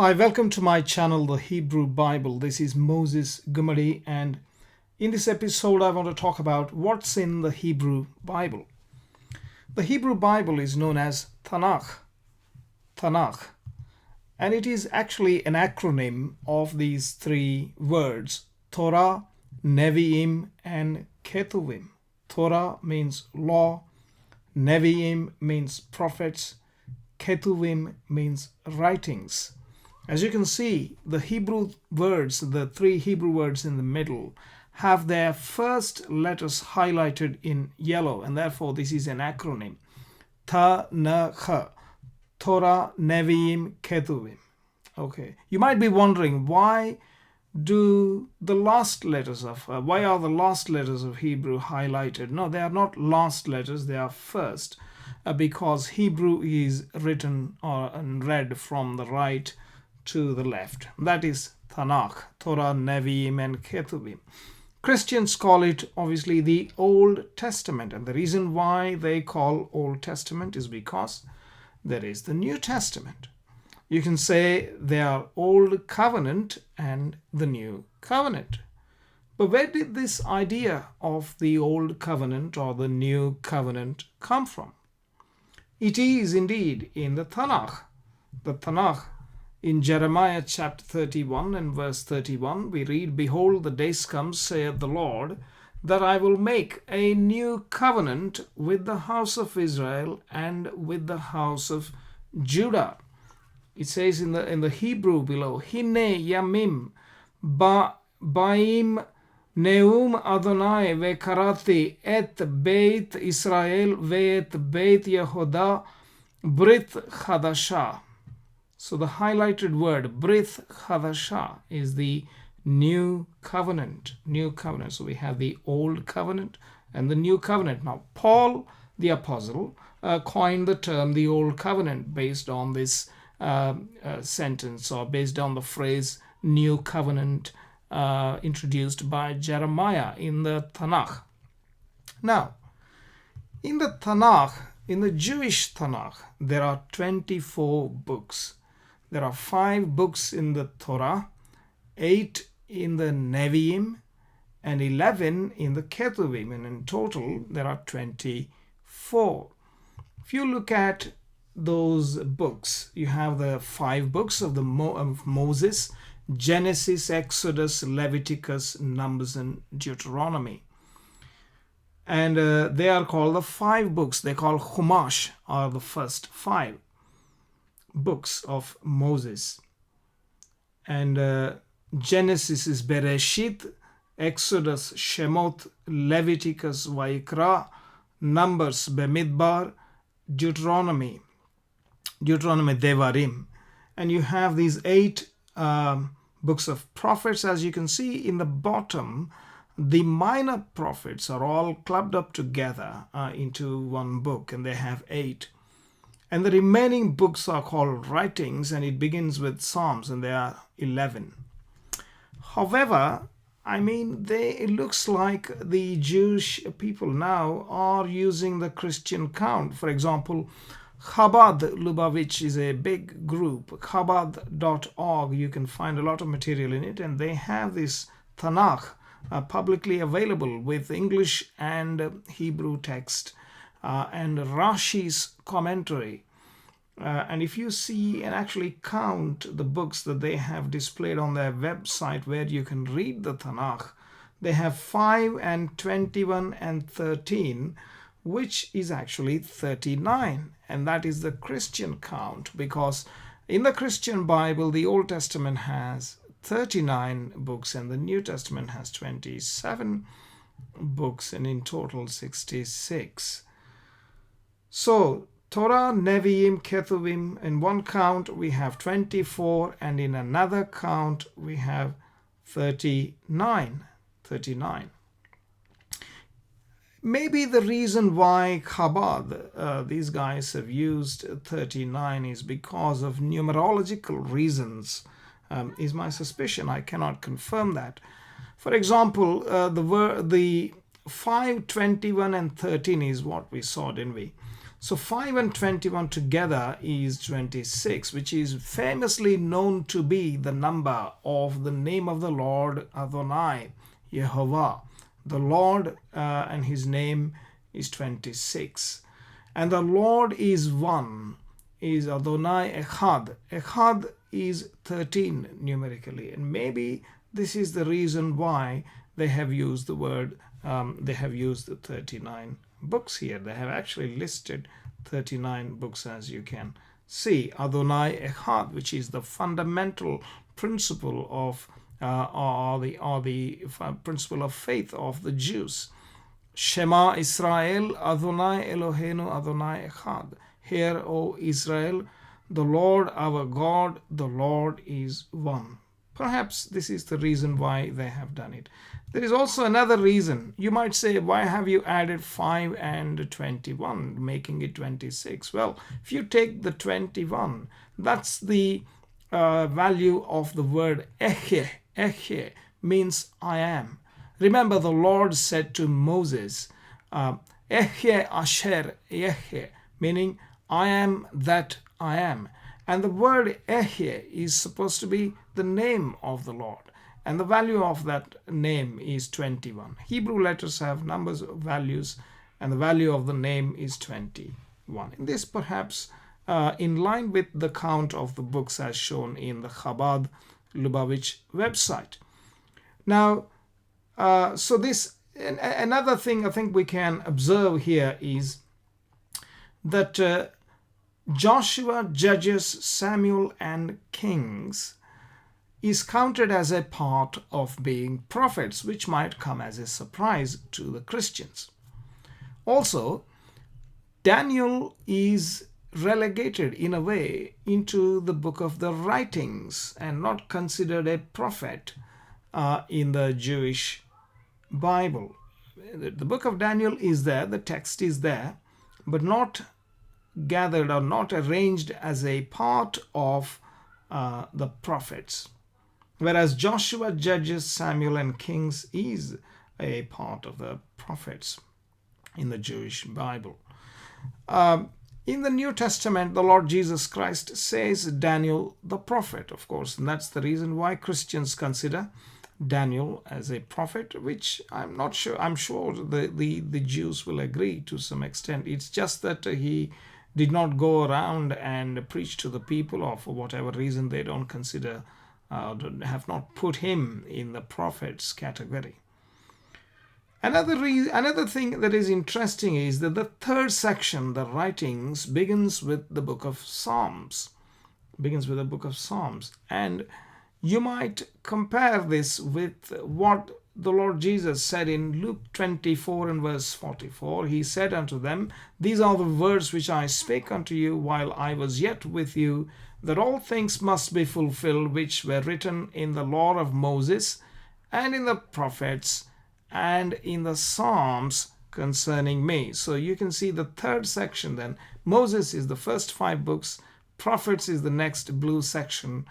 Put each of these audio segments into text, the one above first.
Hi, welcome to my channel, The Hebrew Bible. This is Moses Gumadi, and in this episode I want to talk about what's in the Hebrew Bible. The Hebrew Bible is known as Tanakh, and it is actually an acronym of these three words: Torah, Nevi'im, and Ketuvim. Torah means law, Nevi'im means prophets, Ketuvim means writings. As you can see, the Hebrew words, the three Hebrew words in the middle, have their first letters highlighted in yellow, and therefore this is an acronym. Tanakh, Torah, Nevi'im, Ketuvim. Okay, you might be wondering why are the last letters of Hebrew highlighted? No, they are not last letters, they are first, because Hebrew is written and read from the right to the left. That is Tanakh, Torah, Nevi'im, and Ketuvim. Christians call it obviously the Old Testament, and the reason why they call Old Testament is because there is the New Testament. You can say they are Old Covenant and the New Covenant. But where did this idea of the Old Covenant or the New Covenant come from? It is indeed in the Tanakh. The Tanakh, in Jeremiah chapter 31 and verse 31, we read, "Behold, the days come, saith the Lord, that I will make a new covenant with the house of Israel and with the house of Judah." It says in the Hebrew below, "Hine yamim ba'im neum Adonai vekarati et beit Israel ve'et beit Yehuda brit chadasha." So the highlighted word, Brit Chadasha, is the new covenant. New covenant. So we have the old covenant and the new covenant. Now, Paul, the apostle, coined the term the old covenant based on this sentence, or based on the phrase new covenant introduced by Jeremiah in the Tanakh. Now, in the Tanakh, in the Jewish Tanakh, there are 24 books. There are 5 books in the Torah, 8 in the Nevi'im, and 11 in the Ketuvim, and in total there are 24. If you look at those books, you have the 5 books of Moses: Genesis, Exodus, Leviticus, Numbers, and Deuteronomy. And they are called the 5 books. They call Chumash, are the first 5 books of Moses. And Genesis is Bereshit, Exodus Shemot, Leviticus Vayikra, Numbers Bemidbar, Deuteronomy Devarim. And you have these 8 books of prophets. As you can see in the bottom, the minor prophets are all clubbed up together into one book, and they have 8. And the remaining books are called writings, and it begins with Psalms, and there are 11. However, it looks like the Jewish people now are using the Christian count. For example, Chabad Lubavitch is a big group, Chabad.org. You can find a lot of material in it, and they have this Tanakh publicly available with English and Hebrew text and Rashi's commentary. And if you see and actually count the books that they have displayed on their website where you can read the Tanakh, they have 5 and 21 and 13, which is actually 39. And that is the Christian count, because in the Christian Bible, the Old Testament has 39 books and the New Testament has 27 books, and in total 66. So Torah, Nevi'im, Ketuvim, in one count we have 24, and in another count we have 39. Maybe the reason why Chabad, these guys have used 39, is because of numerological reasons, is my suspicion. I cannot confirm that. For example, the 5, 21, and 13 is what we saw, didn't we? So 5 and 21 together is 26, which is famously known to be the number of the name of the Lord Adonai, Yehovah. The Lord and his name is 26. And the Lord is one, is Adonai Echad. Echad is 13 numerically. And maybe this is the reason why they have used the word, they have used the 39 books here. They have actually listed 39 books, as you can see. Adonai Echad, which is the fundamental principle of or the principle of faith of the Jews. Shema Israel, Adonai Eloheinu, Adonai Echad. Hear, O Israel, the Lord our God, the Lord is one. Perhaps this is the reason why they have done it. There is also another reason. You might say, why have you added 5 and 21, making it 26? Well, if you take the 21, that's the value of the word Eche. Eche means I am. Remember, the Lord said to Moses, Eche Asher Eche, meaning I am that I am. And the word Eche is supposed to be the name of the Lord. And the value of that name is 21. Hebrew letters have numbers of values, and the value of the name is 21. And this perhaps in line with the count of the books as shown in the Chabad Lubavitch website. Now, so this, another thing I think we can observe here is that Joshua, Judges, Samuel, and Kings is counted as a part of being prophets, which might come as a surprise to the Christians. Also, Daniel is relegated in a way into the book of the writings and not considered a prophet in the Jewish Bible. The book of Daniel is there, the text is there, but not gathered or not arranged as a part of the prophets. Whereas Joshua, Judges, Samuel, and Kings is a part of the prophets in the Jewish Bible. In the New Testament, the Lord Jesus Christ says Daniel the prophet, of course, and that's the reason why Christians consider Daniel as a prophet, which I'm sure the Jews will agree to some extent. It's just that he did not go around and preach to the people, or for whatever reason they don't consider, have not put him in the prophets category. Another thing that is interesting is that the third section, the writings, begins with the book of Psalms. And you might compare this with what the Lord Jesus said in Luke 24 and verse 44. He said unto them, These are the words which I spake unto you while I was yet with you, that all things must be fulfilled which were written in the law of Moses, and in the prophets, and in the Psalms concerning me. So you can see the third section then. Moses is the first 5 books, prophets is the next blue section,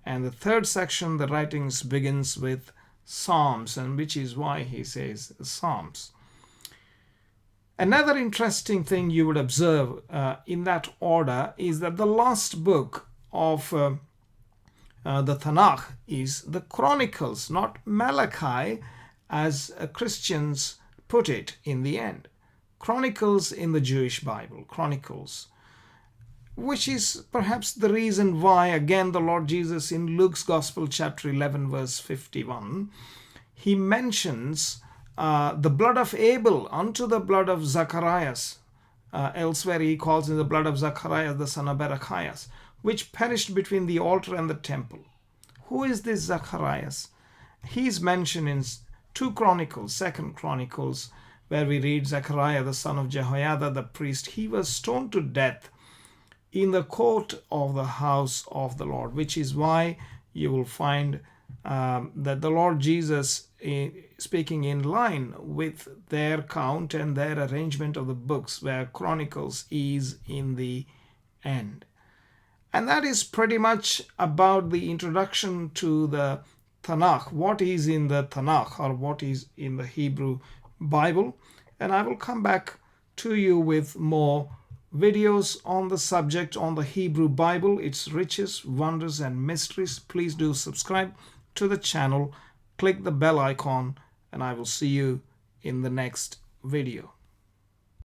and the third section, the writings, begins with Psalms, and which is why he says Psalms. Another interesting thing you would observe in that order is that the last book of the Tanakh is the Chronicles, not Malachi, as Christians put it in the end. Chronicles in the Jewish Bible, Chronicles, which is perhaps the reason why, again, the Lord Jesus in Luke's Gospel, chapter 11, verse 51, he mentions the blood of Abel unto the blood of Zacharias. Elsewhere he calls it the blood of Zacharias, the son of Berechias, which perished between the altar and the temple. Who is this Zacharias? He is mentioned in 2 Chronicles, 2 Chronicles, where we read Zechariah, the son of Jehoiada, the priest. He was stoned to death in the court of the house of the Lord, which is why you will find that the Lord Jesus, speaking in line with their count and their arrangement of the books, where Chronicles is in the end. And that is pretty much about the introduction to the Tanakh, what is in the Tanakh, or what is in the Hebrew Bible. And I will come back to you with more videos on the subject, on the Hebrew Bible, its riches, wonders, and mysteries, please do subscribe to the channel. Click the bell icon, and I will see you in the next video.